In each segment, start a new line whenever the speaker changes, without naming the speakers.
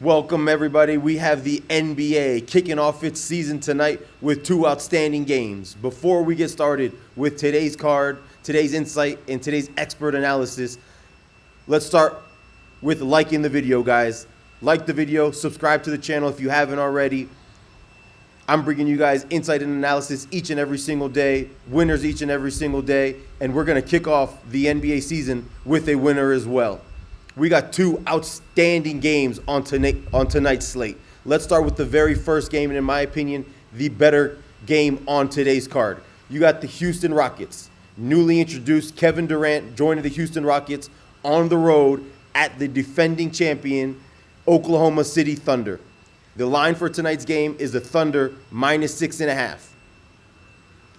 Welcome, everybody. We have the NBA kicking off its season tonight with two outstanding games. Before we get started with today's card, today's insight, and today's expert analysis, let's start with liking the video, guys. Like the video, subscribe to the channel if you haven't already. I'm bringing you guys insight and analysis each and every single day, winners each and every single day, and we're going to kick off the NBA season with a winner as well. We got two outstanding games on tonight's slate. Let's start with the very first game, and in my opinion, the better game on today's card. You got the Houston Rockets. Newly introduced Kevin Durant joining the Houston Rockets on the road at the defending champion, Oklahoma City Thunder. The line for tonight's game is the Thunder -6.5.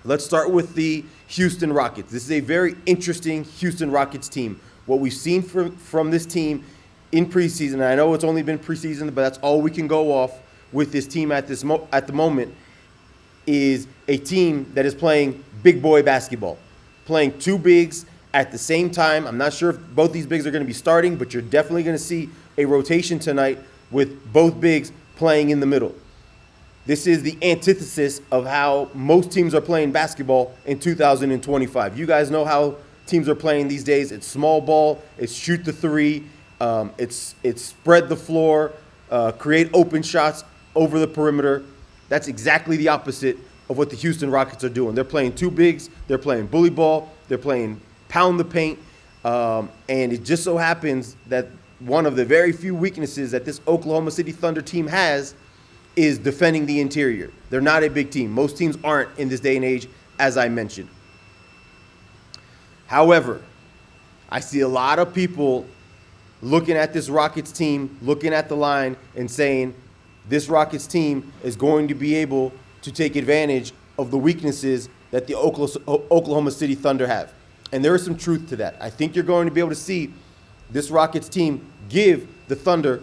Let's start with the Houston Rockets. This is a very interesting Houston Rockets team. What we've seen from this team in preseason, and I know it's only been preseason, but that's all we can go off with this team at the moment, is a team that is playing big boy basketball, playing two bigs at the same time. I'm not sure if both these bigs are going to be starting, but you're definitely going to see a rotation tonight with both bigs playing in the middle. This is the antithesis of how most teams are playing basketball in 2025. You guys know how teams are playing these days. It's small ball, it's shoot the three, it's spread the floor, create open shots over the perimeter. That's exactly the opposite of what the Houston Rockets are doing. They're playing two bigs, they're playing bully ball, they're playing pound the paint, and it just so happens that one of the very few weaknesses that this Oklahoma City Thunder team has is defending the interior. They're not a big team. Most teams aren't in this day and age, as I mentioned. However, I see a lot of people looking at this Rockets team, looking at the line, and saying this Rockets team is going to be able to take advantage of the weaknesses that the Oklahoma City Thunder have. And there is some truth to that. I think you're going to be able to see this Rockets team give the Thunder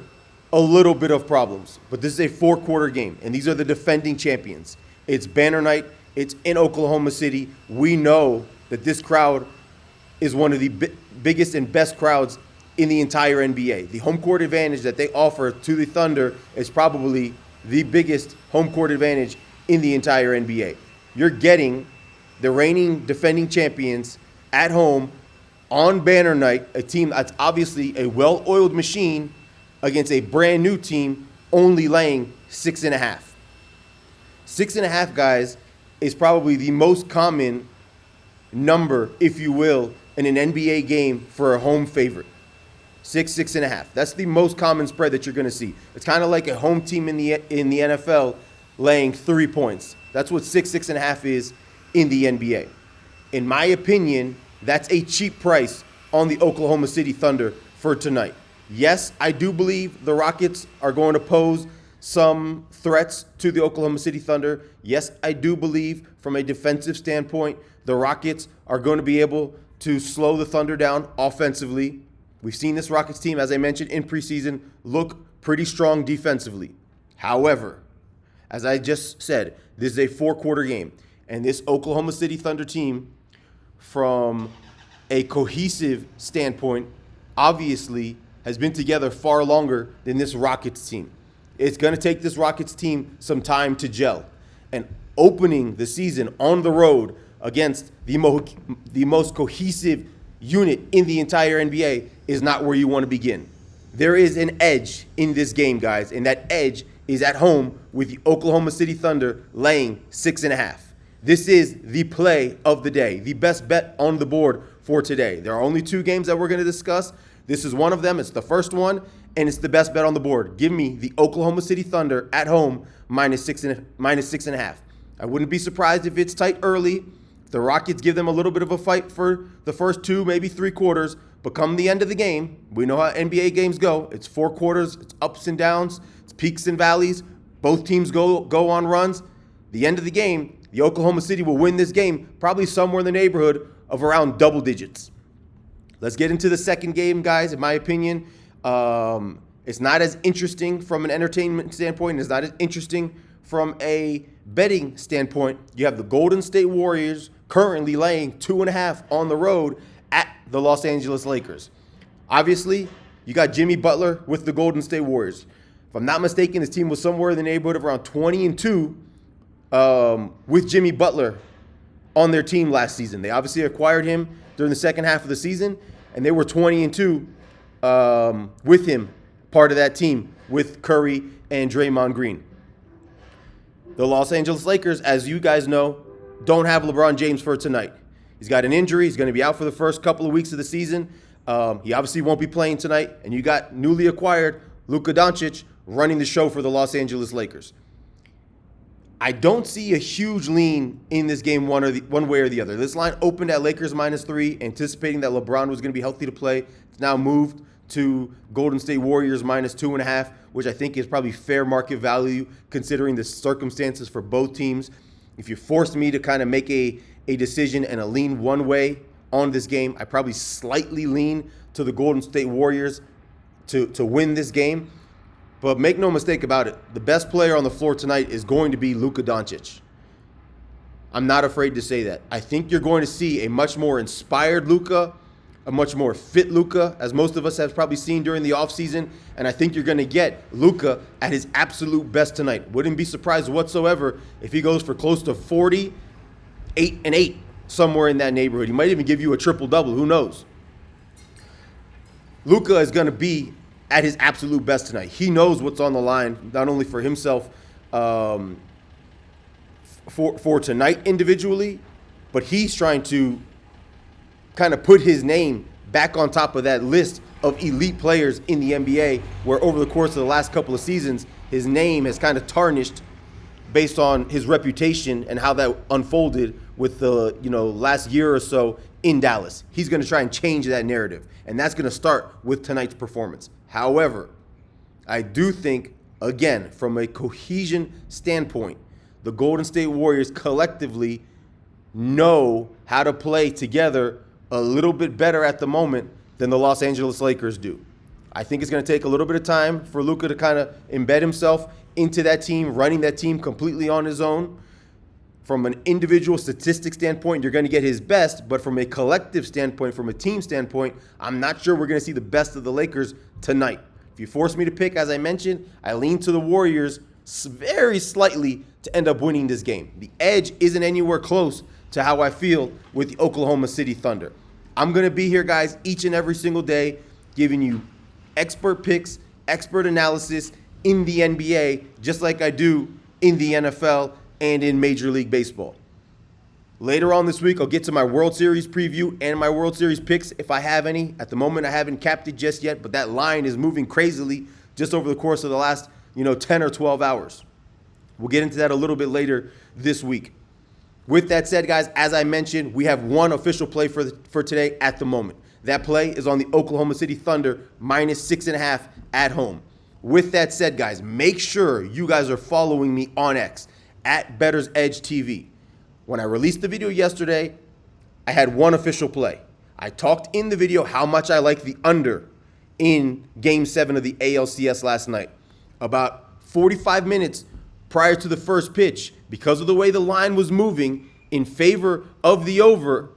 a little bit of problems. But this is a four-quarter game, and these are the defending champions. It's banner night. It's in Oklahoma City. We know that this crowd is one of the biggest and best crowds in the entire NBA. The home court advantage that they offer to the Thunder is probably the biggest home court advantage in the entire NBA. You're getting the reigning defending champions at home on banner night, a team that's obviously a well-oiled machine against a brand new team only laying 6.5. 6.5, guys, is probably the most common number, if you will, in an NBA game for a home favorite. 6.5. That's the most common spread that you're going to see. It's kind of like a home team in the NFL laying 3 points. That's what 6.5 is in the NBA. In my opinion, that's a cheap price on the Oklahoma City Thunder for tonight. Yes, I do believe the Rockets are going to pose some threats to the Oklahoma City Thunder. Yes, I do believe from a defensive standpoint, the Rockets are going to be able to slow the Thunder down offensively. We've seen this Rockets team, as I mentioned in preseason, look pretty strong defensively. However, as I just said, this is a four-quarter game, and this Oklahoma City Thunder team, from a cohesive standpoint, obviously has been together far longer than this Rockets team. It's going to take this Rockets team some time to gel. And opening the season on the road against the most cohesive unit in the entire NBA is not where you want to begin. There is an edge in this game, guys, and that edge is at home with the Oklahoma City Thunder laying 6.5. This is the play of the day, the best bet on the board for today. There are only two games that we're going to discuss. This is one of them. It's the first one, and it's the best bet on the board. Give me the Oklahoma City Thunder at home -6.5. I wouldn't be surprised if it's tight early. The Rockets give them a little bit of a fight for the first two, maybe three quarters, but come the end of the game, we know how NBA games go. It's four quarters, it's ups and downs, it's peaks and valleys. Both teams go on runs. The end of the game, the Oklahoma City will win this game probably somewhere in the neighborhood of around double digits. Let's get into the second game, guys. In my opinion, it's not as interesting from an entertainment standpoint. It's not as interesting from a betting standpoint. You have the Golden State Warriors currently laying 2.5 on the road at the Los Angeles Lakers. Obviously, you got Jimmy Butler with the Golden State Warriors. If I'm not mistaken, this team was somewhere in the neighborhood of around 20-2 with Jimmy Butler on their team last season. They obviously acquired him during the second half of the season, and they were 20-2 with him, part of that team, with Curry and Draymond Green. The Los Angeles Lakers, as you guys know, don't have LeBron James for tonight. He's got an injury. He's going to be out for the first couple of weeks of the season. He obviously won't be playing tonight, and you got newly acquired Luka Doncic running the show for the Los Angeles Lakers. I don't see a huge lean in this game one way or the other. This line opened at Lakers -3, anticipating that LeBron was going to be healthy to play. It's now moved to Golden State Warriors -2.5, which I think is probably fair market value considering the circumstances for both teams. If you forced me to kind of make a decision and a lean one way on this game, I probably slightly lean to the Golden State Warriors to win this game. But make no mistake about it, the best player on the floor tonight is going to be Luka Doncic. I'm not afraid to say that. I think you're going to see a much more inspired Luka, a much more fit Luka, as most of us have probably seen during the offseason. And I think you're going to get Luka at his absolute best tonight. Wouldn't be surprised whatsoever if he goes for close to 40, 8 and 8, somewhere in that neighborhood. He might even give you a triple-double. Who knows? Luka is going to be at his absolute best tonight. He knows what's on the line, not only for himself for tonight individually, but he's trying to kind of put his name back on top of that list of elite players in the NBA, where over the course of the last couple of seasons, his name has kind of tarnished based on his reputation and how that unfolded with the last year or so in Dallas. He's going to try and change that narrative, and that's going to start with tonight's performance. However, I do think, again, from a cohesion standpoint, the Golden State Warriors collectively know how to play together a little bit better at the moment than the Los Angeles Lakers do. I think it's going to take a little bit of time for Luka to kind of embed himself into that team, running that team completely on his own. From an individual statistic standpoint, you're going to get his best, but from a collective standpoint, from a team standpoint, I'm not sure we're going to see the best of the Lakers tonight. If you force me to pick, as I mentioned, I lean to the Warriors very slightly to end up winning this game. The edge isn't anywhere close to how I feel with the Oklahoma City Thunder. I'm going to be here, guys, each and every single day, giving you expert picks, expert analysis in the NBA, just like I do in the NFL and in Major League Baseball. Later on this week, I'll get to my World Series preview and my World Series picks if I have any. At the moment, I haven't capped it just yet, but that line is moving crazily just over the course of the last 10 or 12 hours. We'll get into that a little bit later this week. With that said, guys, as I mentioned, we have one official play for today at the moment. That play is on the Oklahoma City Thunder -6.5 at home. With that said, guys, make sure you guys are following me on X at Bettor's Edge TV. When I released the video yesterday, I had one official play. I talked in the video how much I like the under in Game 7 of the ALCS last night. About 45 minutes prior to the first pitch, because of the way the line was moving in favor of the over,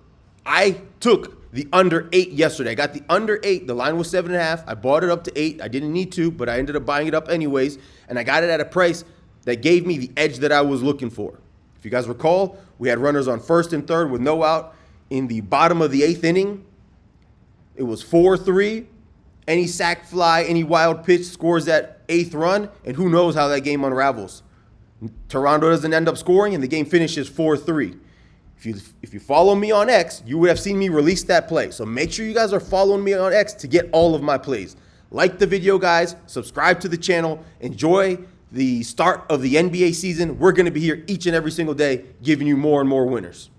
I took the under 8 yesterday. I got the under 8. The line was 7.5. I bought it up to 8. I didn't need to, but I ended up buying it up anyways, and I got it at a price that gave me the edge that I was looking for. If you guys recall, we had runners on first and third with no out in the bottom of the 8th inning. It was 4-3. Any sac fly, any wild pitch scores that 8th run, and who knows how that game unravels. Toronto doesn't end up scoring, and the game finishes 4-3. If you follow me on X, you would have seen me release that play. So make sure you guys are following me on X to get all of my plays. Like the video, guys. Subscribe to the channel. Enjoy the start of the NBA season. We're going to be here each and every single day giving you more and more winners.